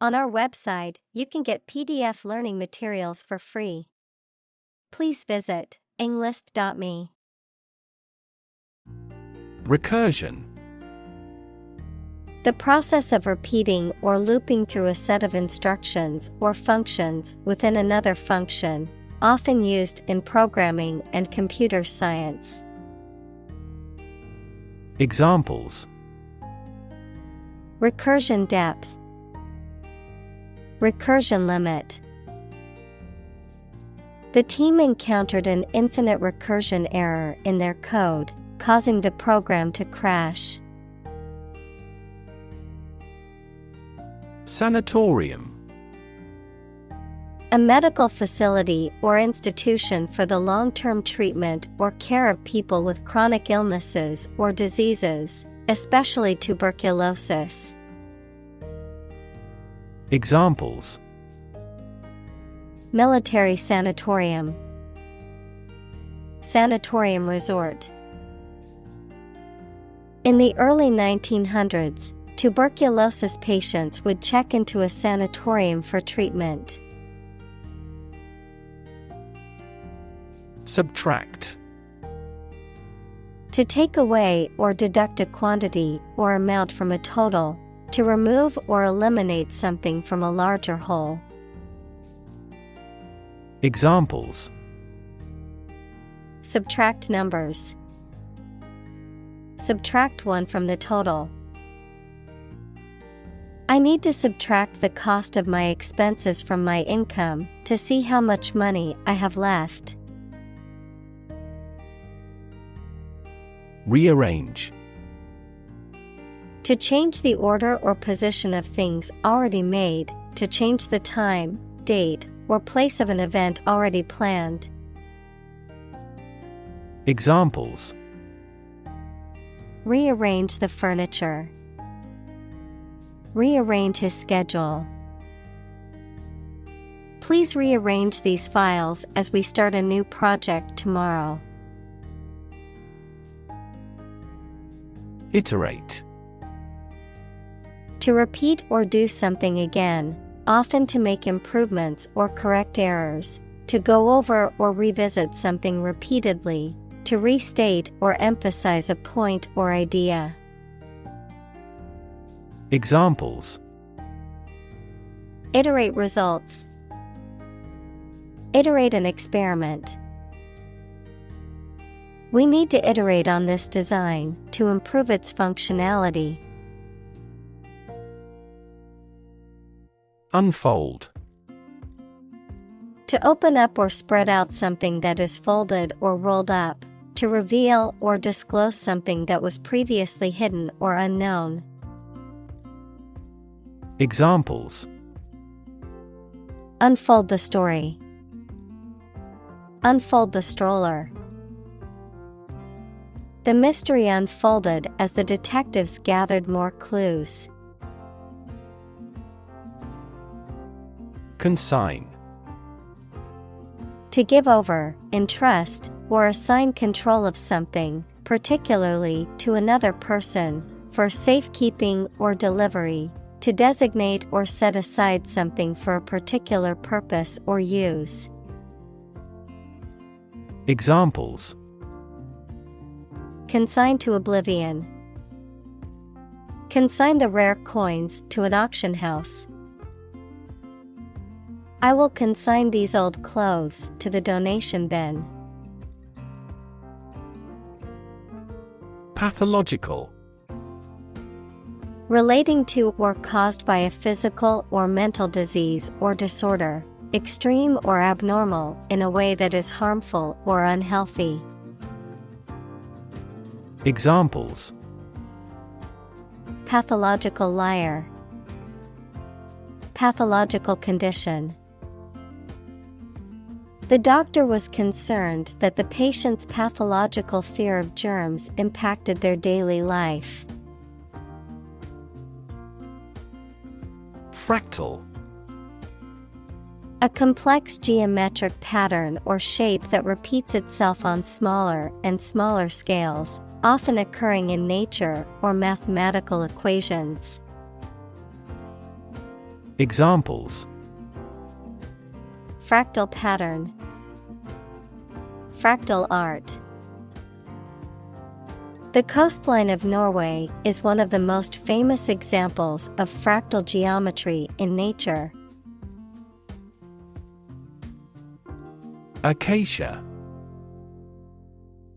On our website, you can get PDF learning materials for free. Please visit englist.me. Recursion. The process of repeating or looping through a set of instructions or functions within another function, often used in programming and computer science. Examples: recursion depth, recursion limit. The team encountered an infinite recursion error in their code, causing the program to crash. Sanatorium. A medical facility or institution for the long-term treatment or care of people with chronic illnesses or diseases, especially tuberculosis. Examples: military sanatorium, sanatorium resort. In the early 1900s, tuberculosis patients would check into a sanatorium for treatment. Subtract. To take away or deduct a quantity or amount from a total, to remove or eliminate something from a larger whole. Examples: subtract numbers, subtract one from the total. I need to subtract the cost of my expenses from my income to see how much money I have left. Rearrange. To change the order or position of things already made, to change the time, date, or place of an event already planned. Examples: rearrange the furniture, rearrange his schedule. Please rearrange these files as we start a new project tomorrow. Iterate. To repeat or do something again, often to make improvements or correct errors, to go over or revisit something repeatedly, to restate or emphasize a point or idea. Examples: iterate results, iterate an experiment. We need to iterate on this design to improve its functionality. Unfold. To open up or spread out something that is folded or rolled up, to reveal or disclose something that was previously hidden or unknown. Examples: unfold the story, unfold the stroller. The mystery unfolded as the detectives gathered more clues. Consign. To give over, entrust, or assign control of something, particularly to another person, for safekeeping or delivery, to designate or set aside something for a particular purpose or use. Examples: consign to oblivion, consign the rare coins to an auction house. I will consign these old clothes to the donation bin. Pathological. Relating to or caused by a physical or mental disease or disorder, extreme or abnormal in a way that is harmful or unhealthy. Examples: pathological liar, pathological condition. The doctor was concerned that the patient's pathological fear of germs impacted their daily life. Fractal. A complex geometric pattern or shape that repeats itself on smaller and smaller scales, often occurring in nature or mathematical equations. Examples: fractal pattern, fractal art. The coastline of Norway is one of the most famous examples of fractal geometry in nature. Acacia.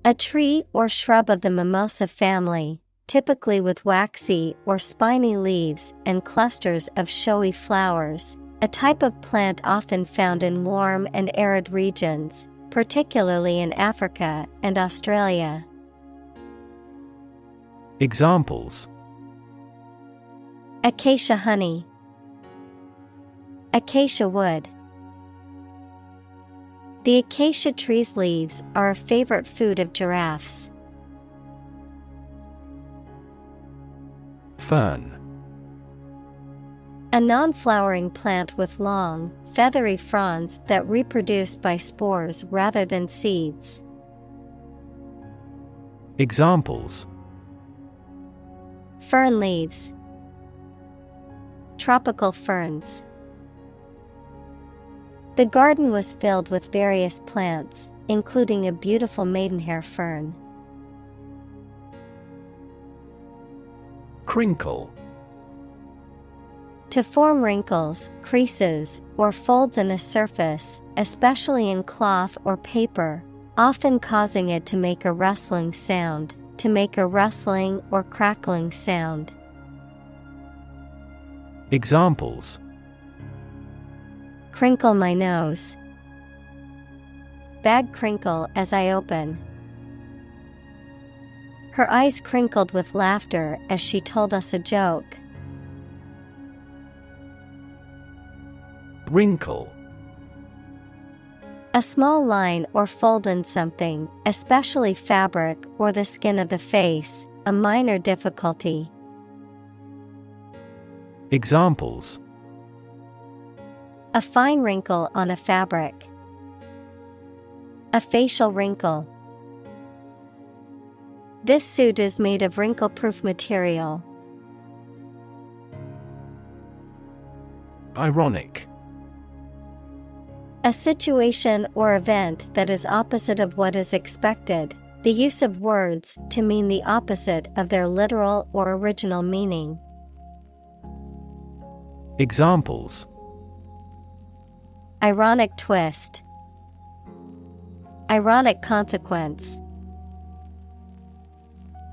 A tree or shrub of the mimosa family, typically with waxy or spiny leaves and clusters of showy flowers, a type of plant often found in warm and arid regions, particularly in Africa and Australia. Examples: acacia honey, acacia wood. The acacia tree's leaves are a favorite food of giraffes. Fern. A non-flowering plant with long, feathery fronds that reproduce by spores rather than seeds. Examples: fern leaves, tropical ferns. The garden was filled with various plants, including a beautiful maidenhair fern. Crinkle. To form wrinkles, creases, or folds in a surface, especially in cloth or paper, often causing it to make a rustling sound, to make a rustling or crackling sound. Examples: crinkle my nose, bag crinkle as I open. Her eyes crinkled with laughter as she told us a joke. Wrinkle. A small line or fold in something, especially fabric or the skin of the face, a minor difficulty. Examples: a fine wrinkle on a fabric, a facial wrinkle. This suit is made of wrinkle-proof material. Ironic. A situation or event that is opposite of what is expected, the use of words to mean the opposite of their literal or original meaning. Examples: ironic twist, ironic consequence.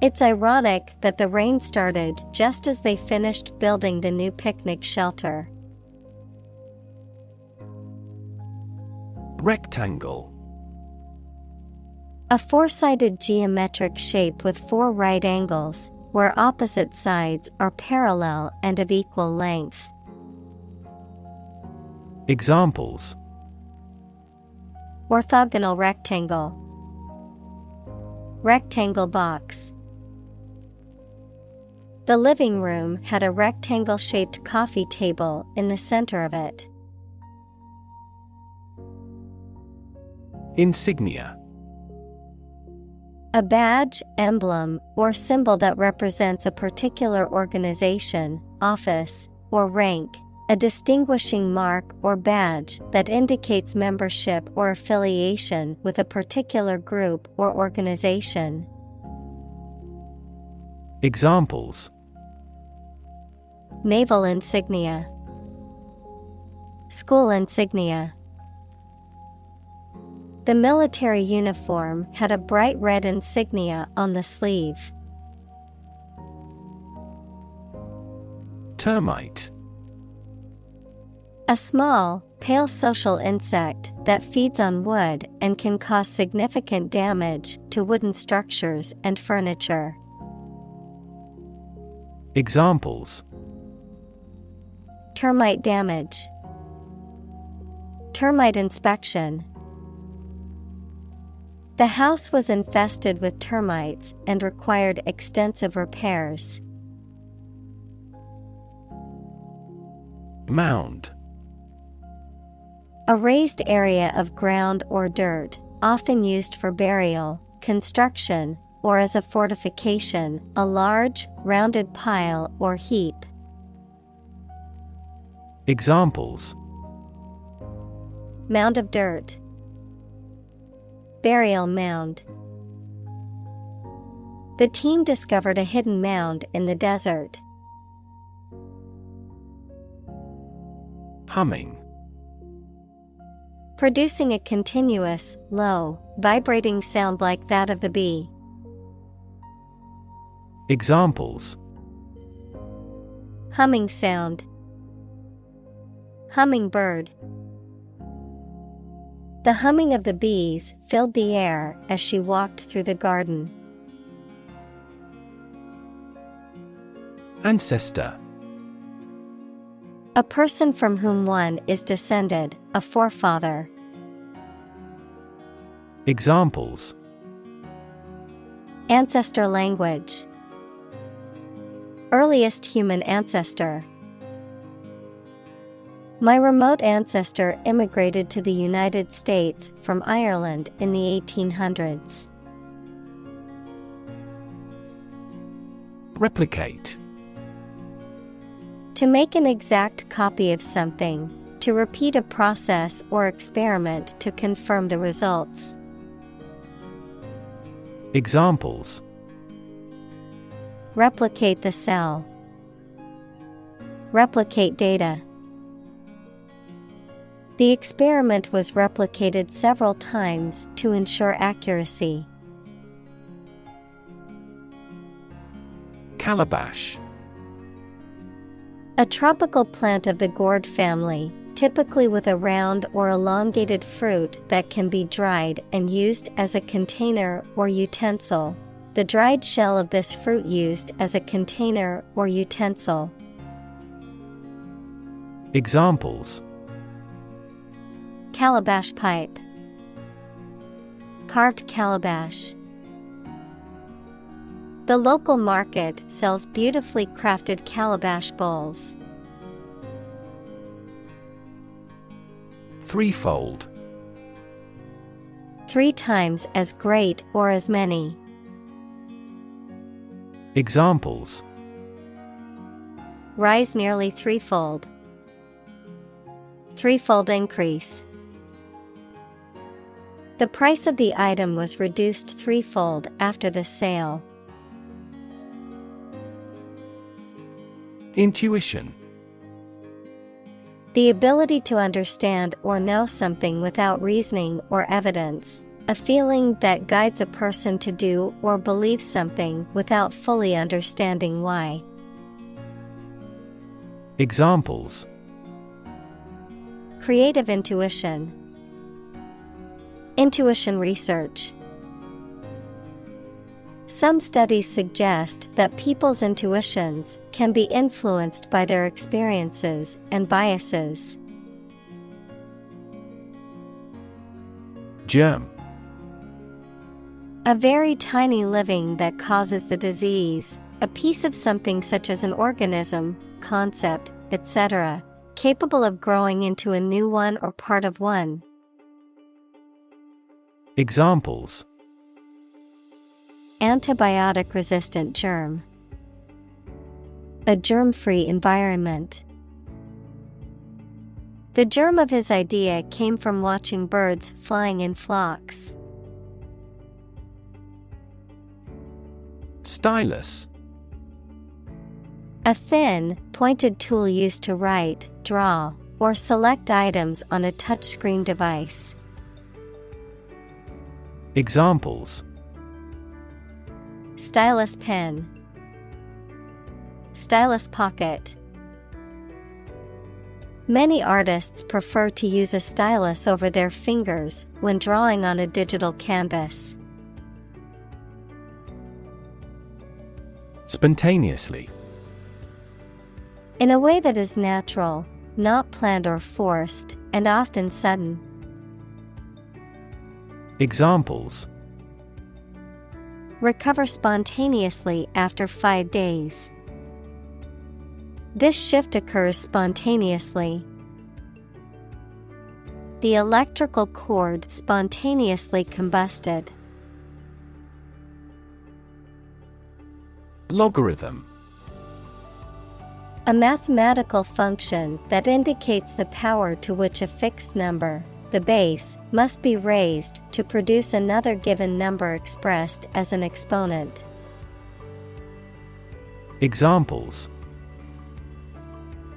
It's ironic that the rain started just as they finished building the new picnic shelter. Rectangle. A four-sided geometric shape with four right angles, where opposite sides are parallel and of equal length. Examples: orthogonal rectangle, rectangle box. The living room had a rectangle-shaped coffee table in the center of it. Insignia. A badge, emblem, or symbol that represents a particular organization, office, or rank. A distinguishing mark or badge that indicates membership or affiliation with a particular group or organization. Examples: naval insignia, school insignia. The military uniform had a bright red insignia on the sleeve. Termite. A small, pale social insect that feeds on wood and can cause significant damage to wooden structures and furniture. Examples: termite damage, termite inspection. The house was infested with termites and required extensive repairs. Mound. A raised area of ground or dirt, often used for burial, construction, or as a fortification, a large, rounded pile or heap. Examples: Mound of dirt. Burial mound. The team discovered a hidden mound in the desert. Humming. Producing a continuous, low, vibrating sound like that of the bee. Examples: Humming sound. Hummingbird. The humming of the bees filled the air as she walked through the garden. Ancestor. A person from whom one is descended, a forefather. Examples: Ancestor language. Earliest human ancestor. My remote ancestor immigrated to the United States from Ireland in the 1800s. Replicate. To make an exact copy of something, to repeat a process or experiment to confirm the results. Examples: Replicate the cell. Replicate data. The experiment was replicated several times to ensure accuracy. Calabash. A tropical plant of the gourd family, typically with a round or elongated fruit that can be dried and used as a container or utensil. The dried shell of this fruit used as a container or utensil. Examples: Calabash pipe. Carved calabash. The local market sells beautifully crafted calabash bowls. Threefold. 3 times as great or as many. Examples: Rise nearly threefold. Threefold increase. The price of the item was reduced threefold after the sale. Intuition. The ability to understand or know something without reasoning or evidence. A feeling that guides a person to do or believe something without fully understanding why. Examples: Creative intuition. Intuition research. Some studies suggest that people's intuitions can be influenced by their experiences and biases. Germ. A very tiny living that causes the disease, a piece of something such as an organism, concept, etc., capable of growing into a new one or part of one. Examples: Antibiotic-resistant germ. A germ-free environment. The germ of his idea came from watching birds flying in flocks. Stylus. A thin, pointed tool used to write, draw, or select items on a touchscreen device. Examples: Stylus pen. Stylus pocket. Many artists prefer to use a stylus over their fingers when drawing on a digital canvas. Spontaneously. In a way that is natural, not planned or forced, and often sudden. Examples: Recover spontaneously after 5 days. This shift occurs spontaneously. The electrical cord spontaneously combusted. Logarithm. A mathematical function that indicates the power to which a fixed number, the base, must be raised to produce another given number expressed as an exponent. Examples: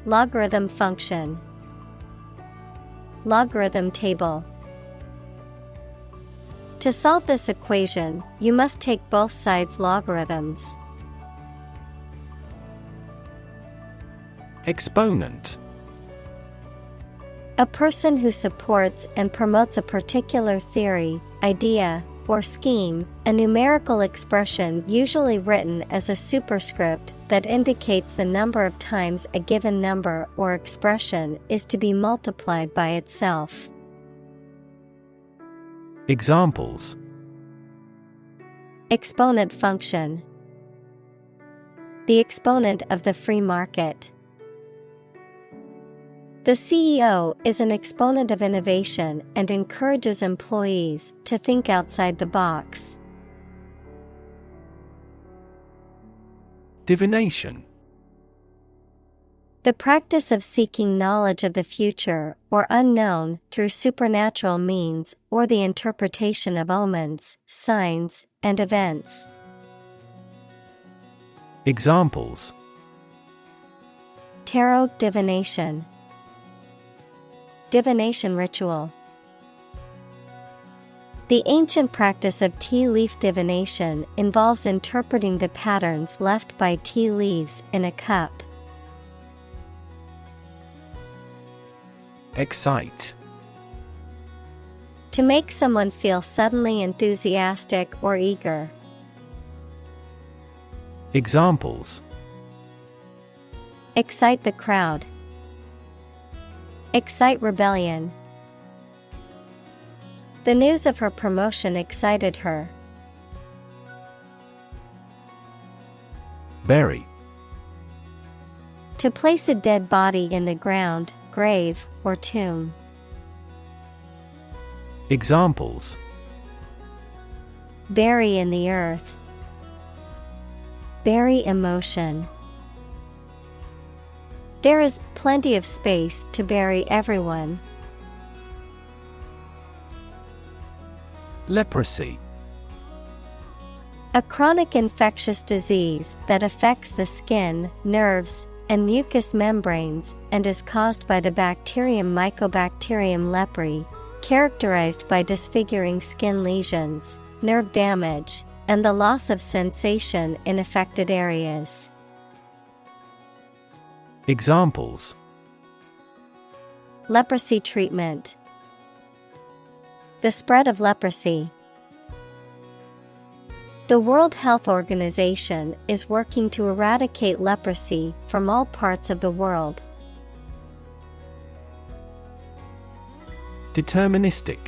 Logarithm function, logarithm table. To solve this equation, you must take both sides' logarithms. Exponent. A person who supports and promotes a particular theory, idea, or scheme, a numerical expression usually written as a superscript that indicates the number of times a given number or expression is to be multiplied by itself. Examples: Exponent function. The exponent of the free market. The CEO is an exponent of innovation and encourages employees to think outside the box. Divination. The practice of seeking knowledge of the future or unknown through supernatural means or the interpretation of omens, signs, and events. Examples: Tarot divination. Divination ritual. The ancient practice of tea leaf divination involves interpreting the patterns left by tea leaves in a cup. Excite. To make someone feel suddenly enthusiastic or eager. Examples: Excite the crowd. Excite rebellion. The news of her promotion excited her. Bury. To place a dead body in the ground, grave, or tomb. Examples: Bury in the earth. Bury emotion. There is plenty of space to bury everyone. Leprosy. A chronic infectious disease that affects the skin, nerves, and mucous membranes and is caused by the bacterium Mycobacterium leprae, characterized by disfiguring skin lesions, nerve damage, and the loss of sensation in affected areas. Examples: Leprosy treatment. The spread of leprosy. The World Health Organization is working to eradicate leprosy from all parts of the world. Deterministic.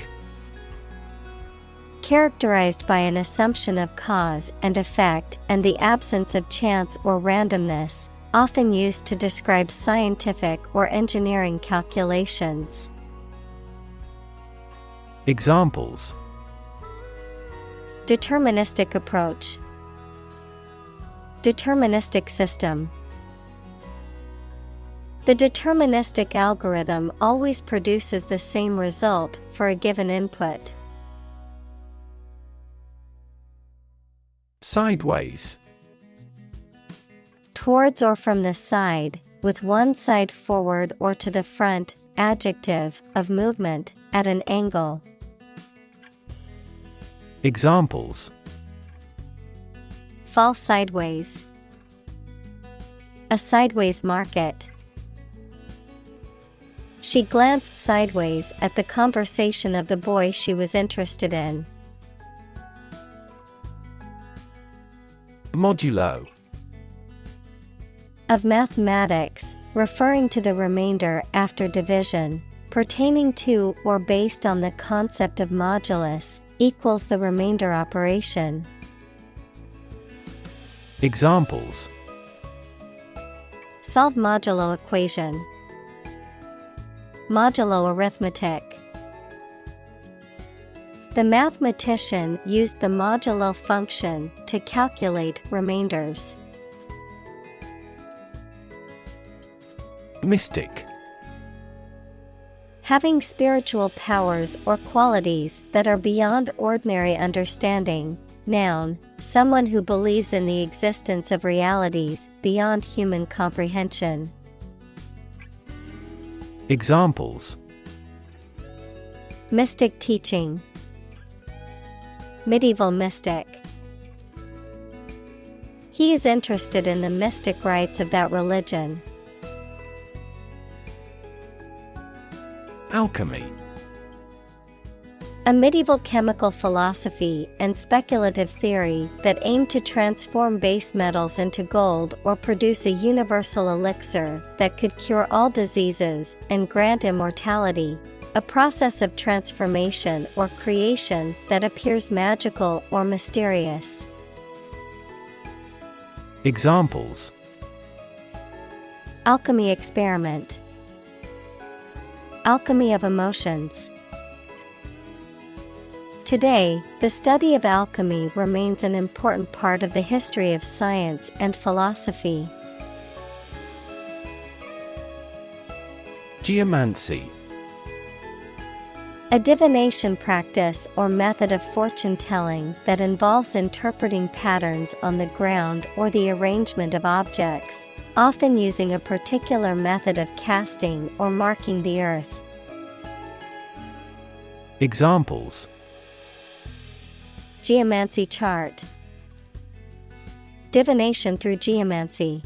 Characterized by an assumption of cause and effect and the absence of chance or randomness, often used to describe scientific or engineering calculations. Examples: Deterministic approach. Deterministic system. The deterministic algorithm always produces the same result for a given input. Sideways. Towards or from the side, with one side forward or to the front, adjective, of movement, at an angle. Examples: Fall sideways. A sideways market. She glanced sideways at the conversation of the boy she was interested in. Modulo. Of mathematics, referring to the remainder after division, pertaining to or based on the concept of modulus, equals the remainder operation. Examples: Solve modulo equation. Modulo arithmetic. The mathematician used the modulo function to calculate remainders. Mystic. Having spiritual powers or qualities that are beyond ordinary understanding. Noun, someone who believes in the existence of realities beyond human comprehension. Examples: Mystic teaching. Medieval mystic. He is interested in the mystic rites of that religion. Alchemy. A medieval chemical philosophy and speculative theory that aimed to transform base metals into gold or produce a universal elixir that could cure all diseases and grant immortality, a process of transformation or creation that appears magical or mysterious. Examples: Alchemy experiment. Alchemy of emotions. Today, the study of alchemy remains an important part of the history of science and philosophy. Geomancy. A divination practice or method of fortune-telling that involves interpreting patterns on the ground or the arrangement of objects, often using a particular method of casting or marking the earth. Examples: Geomancy chart. Divination through geomancy.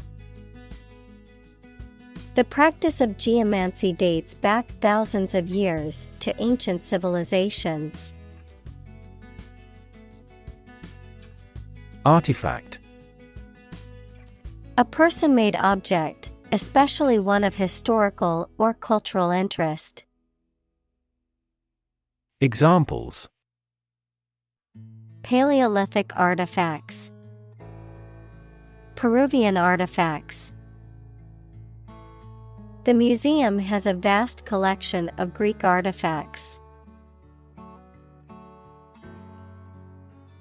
The practice of geomancy dates back thousands of years to ancient civilizations. Artifact. A person-made object, especially one of historical or cultural interest. Examples: Paleolithic artifacts. Peruvian artifacts. The museum has a vast collection of Greek artifacts.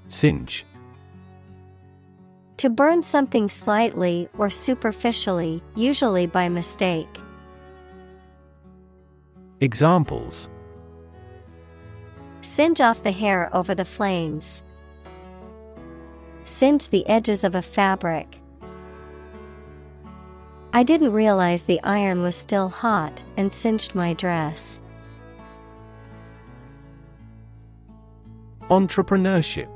Singe. To burn something slightly or superficially, usually by mistake. Examples: Singe off the hair over the flames. Singe the edges of a fabric. I didn't realize the iron was still hot and singed my dress. Entrepreneurship.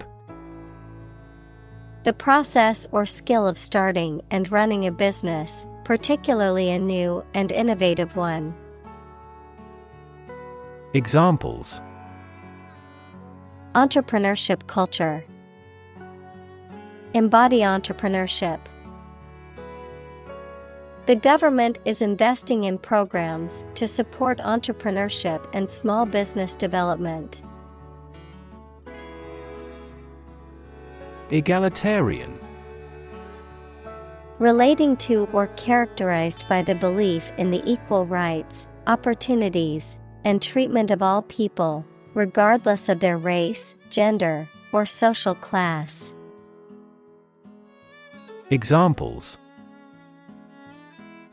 The process or skill of starting and running a business, particularly a new and innovative one. Examples: Entrepreneurship culture. Embody entrepreneurship. The government is investing in programs to support entrepreneurship and small business development. Egalitarian. Relating to or characterized by the belief in the equal rights, opportunities, and treatment of all people, regardless of their race, gender, or social class. Examples: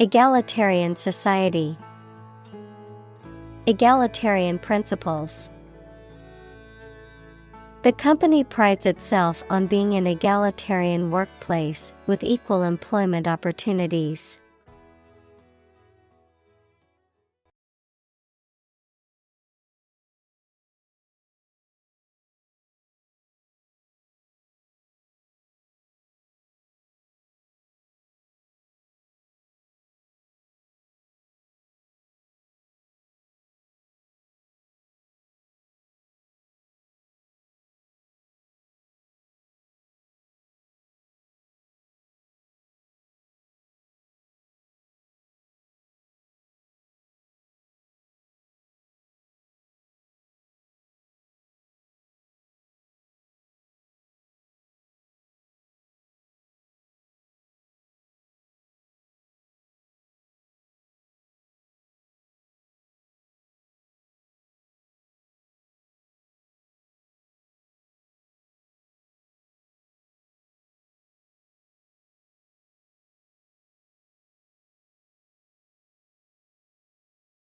Egalitarian society. Egalitarian principles. The company prides itself on being an egalitarian workplace with equal employment opportunities.